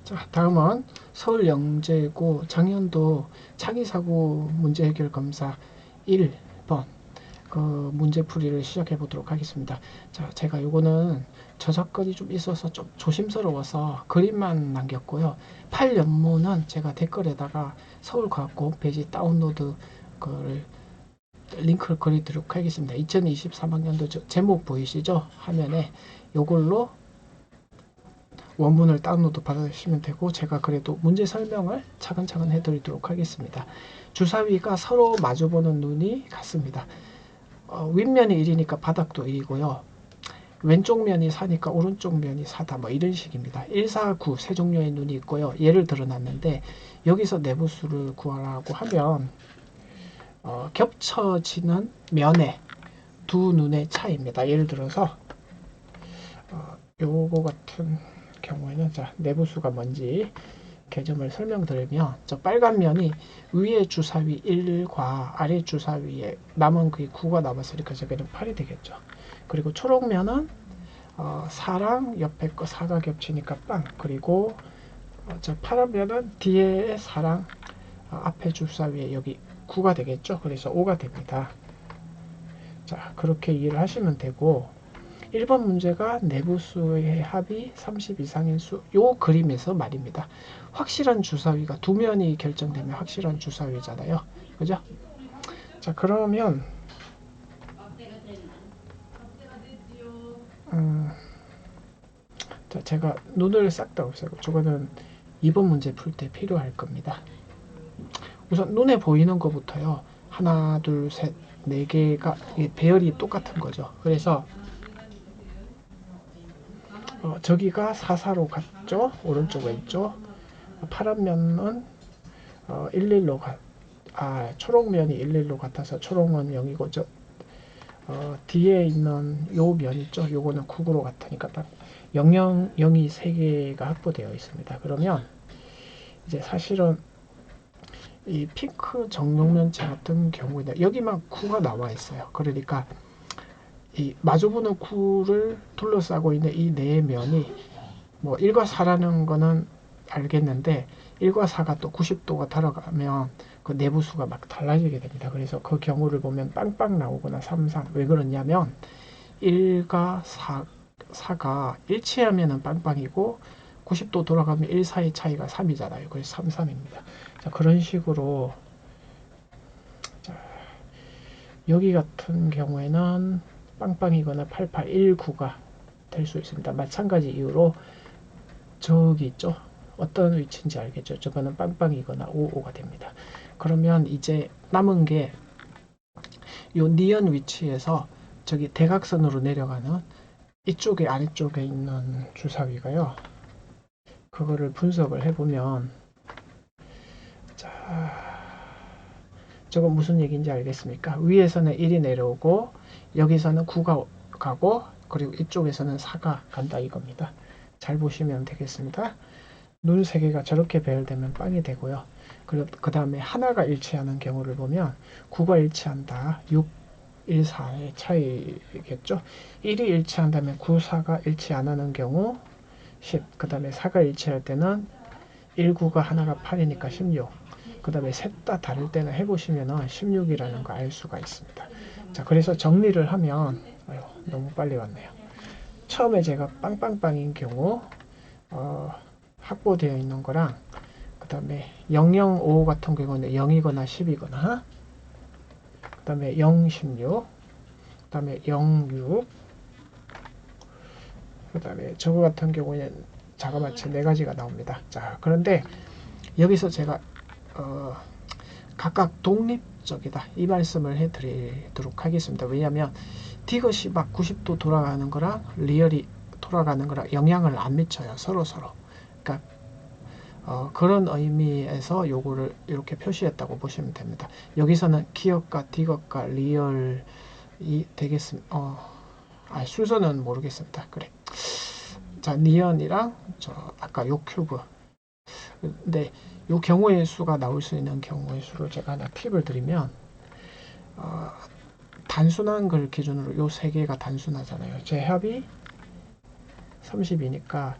자, 다음은 서울영재고 작년도 창의사고 문제해결 검사 1번 그 문제풀이를 시작해 보도록 하겠습니다. 자, 제가 요거는 저작권이 좀 있어서 좀 조심스러워서 그림만 남겼고요. 팔 연문은 제가 댓글에다가 서울과학고 홈페이지 다운로드 그 링크를 그리도록 하겠습니다. 2023학년도 제목 보이시죠? 화면에 요걸로 원문을 다운로드 받으시면 되고, 제가 그래도 문제 설명을 차근차근 해드리도록 하겠습니다. 주사위가 서로 마주보는 눈이 같습니다. 윗면이 1이니까 바닥도 1이고요. 왼쪽 면이 4니까 오른쪽 면이 4다, 뭐 이런 식입니다. 1, 4, 9 세 종류의 눈이 있고요. 예를 들어놨는데 여기서 내부수를 구하라고 하면 겹쳐지는 면의 두 눈의 차이입니다. 예를 들어서 요거 같은 경우에는, 자, 내부수가 뭔지 개점을 설명드리면, 저 빨간 면이 위에 주사위 1과 아래 주사위에 남은 그 9가 남았으니까 저게는 8이 되겠죠. 그리고 초록면은 4랑 옆에 거 4가 겹치니까 빵. 그리고 저 파란 면은 뒤에 4랑 앞에 주사위에 여기 9가 되겠죠. 그래서 5가 됩니다. 자, 그렇게 이해를 하시면 되고, 1번 문제가 내부수의 합이 30 이상인 수, 요 그림에서 말입니다. 확실한 주사위가 두 면이 결정되면 확실한 주사위잖아요. 그죠? 자, 그러면 자, 제가 눈을 싹 다 없애고, 저거는 2번 문제 풀 때 필요할 겁니다. 우선 눈에 보이는 것부터요. 하나, 둘, 셋, 네 개가 배열이 똑같은 거죠. 그래서 저기가 4, 4로 갔죠. 오른쪽 왼쪽. 파란 면은 1, 1로 초록면이 1, 1로 같아서 초록은 0이고, 뒤에 있는 요 면 있죠. 요거는 국으로 같으니까 딱 0, 0, 0이 3개가 확보되어 있습니다. 그러면 이제 사실은 이 핑크 정육면체 같은 경우에는 여기만 9가 나와 있어요. 그러니까 이 마주보는 9를 둘러싸고 있는 이 네 면이 뭐 1과 4라는 거는 알겠는데, 1과 4가 또 90도가 달아가면 그 내부수가 막 달라지게 됩니다. 그래서 그 경우를 보면 빵빵 나오거나 3, 3. 왜 그러냐면 1과 4가 일치하면 빵빵이고 90도 돌아가면 1, 4의 차이가 3이잖아요. 그래서 3, 3입니다. 자, 그런 식으로, 자, 여기 같은 경우에는 빵빵이거나 88, 19가 될 수 있습니다. 마찬가지 이유로 저기 있죠. 어떤 위치인지 알겠죠? 저거는 빵빵이거나 55가 됩니다. 그러면 이제 남은 게 요 니은 위치에서 저기 대각선으로 내려가는 이쪽에 아래쪽에 있는 주사위가요. 그거를 분석을 해보면, 자, 저거 무슨 얘기인지 알겠습니까? 위에서는 1이 내려오고 여기서는 9가 가고 그리고 이쪽에서는 4가 간다 이겁니다. 잘 보시면 되겠습니다. 눈 3개가 저렇게 배열되면 빵이 되고요. 그 다음에 하나가 일치하는 경우를 보면 9가 일치한다. 6, 1, 4의 차이겠죠. 1이 일치한다면 9, 4가 일치 안 하는 경우 10. 그 다음에 4가 일치할 때는 1, 9가 하나가 8이니까 16. 그 다음에 셋 다 다를 때는 해보시면 16이라는 거 알 수가 있습니다. 자, 그래서 정리를 하면, 아유, 너무 빨리 왔네요. 처음에 제가 빵빵빵인 경우 확보되어 있는 거랑, 그 다음에 005 같은 경우는 0이거나 10이거나, 그 다음에 0, 16, 그 다음에 0, 6, 그 다음에 저거 같은 경우에는 자가마치 4가지가 나옵니다. 자, 그런데 여기서 제가 각각 독립적이다 이 말씀을 해드리도록 하겠습니다. 왜냐하면 디귿이 막 90도 돌아가는 거랑 리얼이 돌아가는 거랑 영향을 안 미쳐요. 서로. 그러니까 그런 의미에서 요거를 이렇게 표시했다고 보시면 됩니다. 여기서는 기억과 디귿과 리얼이 되겠습니다. 순서는 모르겠습니다. 그래. 자, 니언이랑 아까 요 큐브. 근데 요 경우의 수가 나올 수 있는 경우의 수를 제가 하나 팁을 드리면, 단순한 걸 기준으로 요 3개가 단순하잖아요. 제 합이 30이니까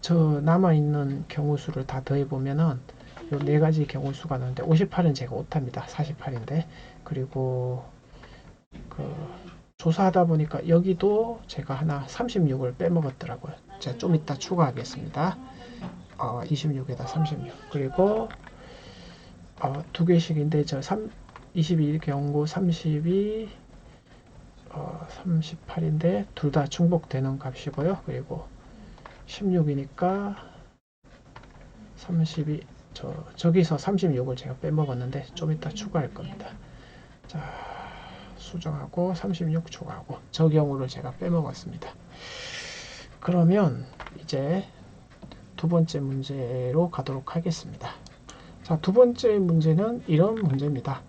저 남아있는 경우수를 다 더해보면은 요 네 가지 경우수가 나오는데 58은 제가 오답니다. 48인데 그리고 그 조사하다 보니까 여기도 제가 하나 36을 빼먹었더라고요. 제가 좀 이따 추가하겠습니다. 26에다 36 그리고 두 개씩인데 저 22 경고 32 38인데 둘 다 중복되는 값이고요. 그리고 16이니까 32 저기서 36을 제가 빼먹었는데 좀 이따 추가할 겁니다. 자, 수정하고 36 추가하고 저 경우를 제가 빼먹었습니다. 그러면 이제 두 번째 문제로 가도록 하겠습니다. 자, 두 번째 문제는 이런 문제입니다.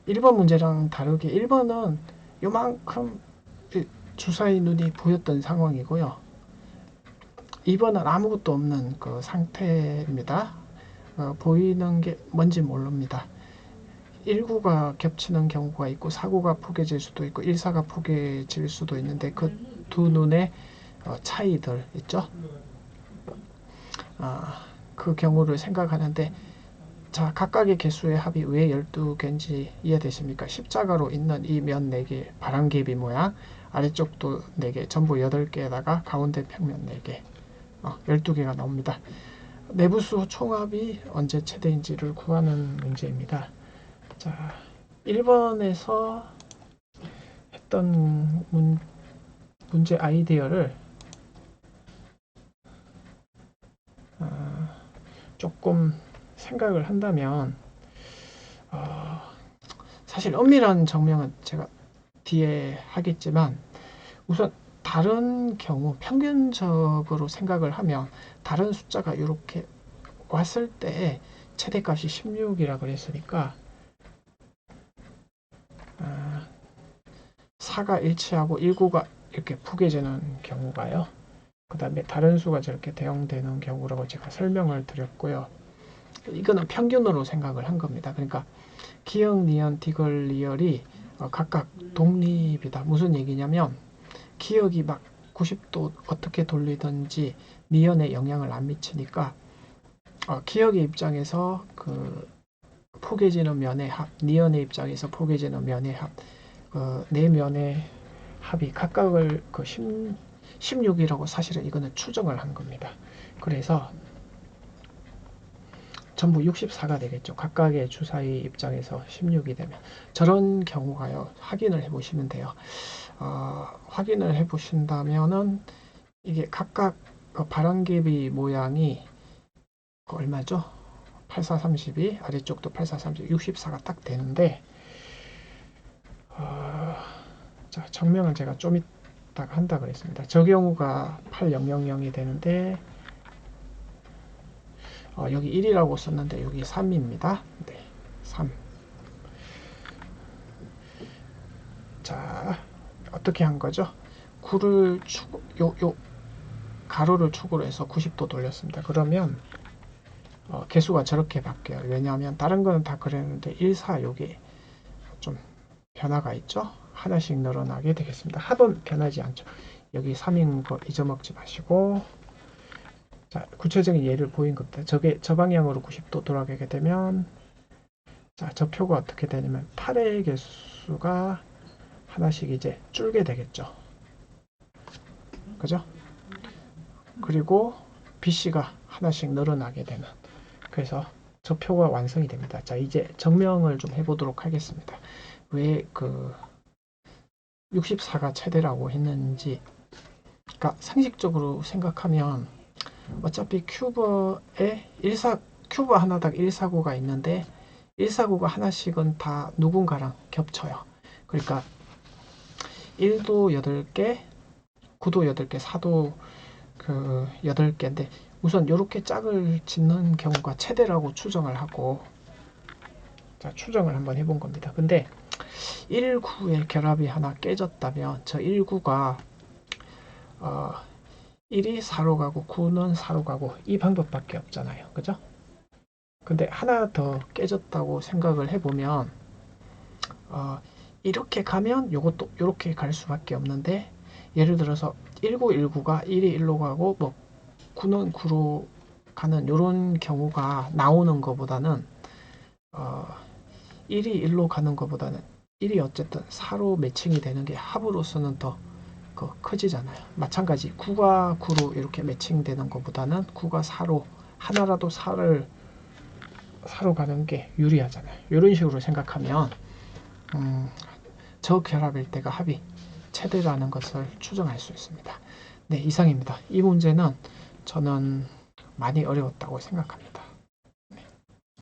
1번 문제랑 다르게 1번은 요만큼 주사위 눈이 보였던 상황이고요. 2번은 아무것도 없는 그 상태입니다. 보이는 게 뭔지 모릅니다. 1구가 겹치는 경우가 있고 4구가 포개질 수도 있고 1사가 포개질 수도 있는데 그 두 눈의 차이들 있죠. 그 경우를 생각하는데 자, 각각의 개수의 합이 왜 12개인지 이해되십니까? 십자가로 있는 이 면 4개 바람개비 모양 아래쪽도 4개 전부 8개에다가 가운데 평면 4개 12개가 나옵니다. 내부수 총합이 언제 최대인지를 구하는 문제입니다. 자, 1번에서 했던 문제 아이디어를 조금 생각을 한다면 사실 엄밀한 정명은 제가 뒤에 하겠지만 우선 다른 경우 평균적으로 생각을 하면 다른 숫자가 이렇게 왔을 때 최대값이 16이라 그랬으니까 4가 일치하고 19가 이렇게 푸개지는 경우가요. 그 다음에 다른 수가 저렇게 대응되는 경우라고 제가 설명을 드렸고요. 이거는 평균으로 생각을 한 겁니다. 그러니까 기역, 니은, 디귿, 리을이 각각 독립이다. 무슨 얘기냐면 기역이 막 90도 어떻게 돌리든지 니은에 영향을 안 미치니까 기역의 입장에서 그 포개지는 면의 합, 니은의 입장에서 포개지는 면의 합, 네 면의 합이 각각을 16이라고 사실은 이거는 추정을 한 겁니다. 그래서 전부 64가 되겠죠. 각각의 주사위 입장에서 16이 되면 저런 경우가요. 확인을 해보시면 돼요. 확인을 해보신다면은 이게 각각 바람개비 모양이 얼마죠? 8432 아래쪽도 8432 64가 딱 되는데 자, 정명은 제가 좀 이따가 한다 그랬습니다. 저 경우가 8000이 되는데 여기 1이라고 썼는데 여기 3입니다. 네, 3. 자, 어떻게 한 거죠? 9를 요 가로를 축으로 해서 90도 돌렸습니다. 그러면 개수가 저렇게 바뀌어요. 왜냐하면 다른 거는 다 그랬는데 1, 4 여기 좀 변화가 있죠. 하나씩 늘어나게 되겠습니다. 합은 변하지 않죠. 여기 3인 거 잊어먹지 마시고 자, 구체적인 예를 보인 겁니다. 저게 저 방향으로 90도 돌아가게 되면 자, 저 표가 어떻게 되냐면 8의 개수가 하나씩 이제 줄게 되겠죠. 그죠? 그리고 BC가 하나씩 늘어나게 되는 그래서 저 표가 완성이 됩니다. 자, 이제 정명을 좀 해보도록 하겠습니다. 왜 그 64가 최대라고 했는지 그러니까 상식적으로 생각하면 어차피 큐브에 큐브 하나당 149가 있는데 149가 하나씩은 다 누군가랑 겹쳐요. 그러니까 1도 8개, 9도 8개, 4도 8개인데 우선 이렇게 짝을 짓는 경우가 최대라고 추정을 하고 자, 추정을 한번 해본 겁니다. 근데 1구의 결합이 하나 깨졌다면 저 1구가 1이 4로 가고 9는 4로 가고 이 방법밖에 없잖아요. 그죠? 근데 하나 더 깨졌다고 생각을 해보면 이렇게 가면 이것도 이렇게 갈 수밖에 없는데 예를 들어서 1919가 1이 1로 가고 뭐 9는 9로 가는 이런 경우가 나오는 것보다는 1이 1로 가는 것보다는 1이 어쨌든 4로 매칭이 되는 게 합으로서는 더 커지잖아요. 마찬가지 9가 9로 이렇게 매칭되는 것보다는 9가 4로 하나라도 4로 가는 게 유리하잖아요. 이런 식으로 생각하면 저결합일 때가 합이 최대라는 것을 추정할 수 있습니다. 네, 이상입니다. 이 문제는 저는 많이 어려웠다고 생각합니다.